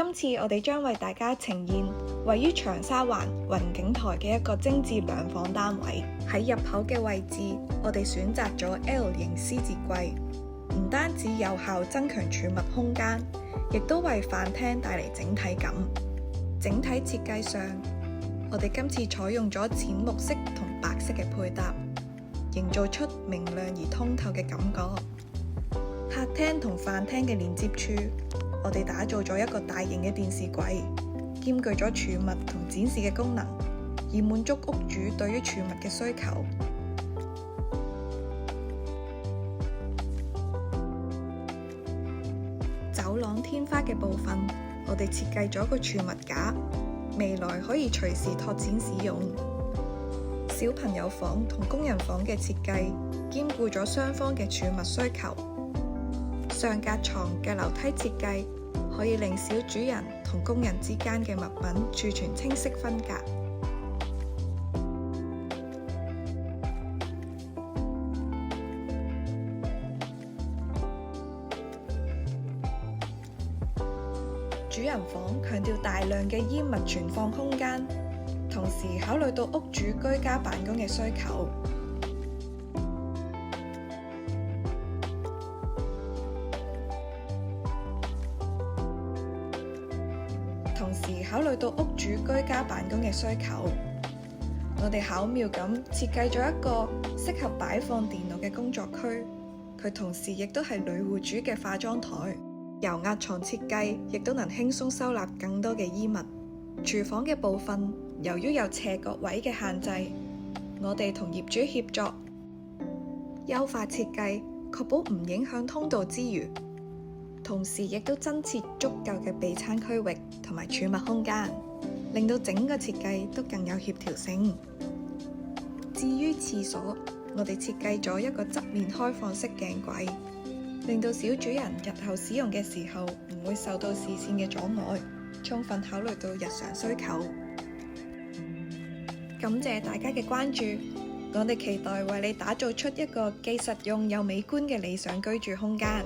今次我哋將為大家呈現位於長沙灣雲景台嘅一個精緻兩房單位。喺入口嘅位置，我哋選擇咗 L 型獅子櫃，唔單止有效增強儲物空間，亦都為飯廳帶嚟整體感。整體設計上，我哋今次採用咗淺綠色同白色嘅配搭，營造出明亮而通透嘅感覺。客廳同飯廳嘅連接處，我哋打造咗一個大型嘅電視櫃，兼具咗儲物同展示嘅功能，以滿足屋主對於儲物嘅需求。走廊天花嘅部分，我哋設計咗個儲物架，未來可以隨時拓展使用。小朋友房同工人房嘅設計，兼顧咗雙方嘅儲物需求。上格床嘅樓梯設計，可以令小主人同工人之間嘅物品儲存清晰分隔。主人房強調大量嘅衣物存放空間，同時考慮到屋主居家辦公嘅需求。我哋巧妙咁設計咗一個適合擺放電腦嘅工作區，佢同時亦都係女戶主嘅化妝台。油壓床設計亦都能輕鬆收納更多嘅衣物。廚房嘅部分，由於有斜角位嘅限制，我哋同業主協作，優化設計，確保唔影響通道之餘，同時亦都增設足夠嘅備餐區域同埋儲物空間，令到整個設計都更有協調性。至於廁所，我哋設計咗一個側面開放式鏡櫃，令到小主人日後使用嘅時候唔會受到視線嘅阻礙，充分考慮到日常需求。感謝大家嘅關注，我哋期待為你打造出一個既實用又美觀嘅理想居住空間。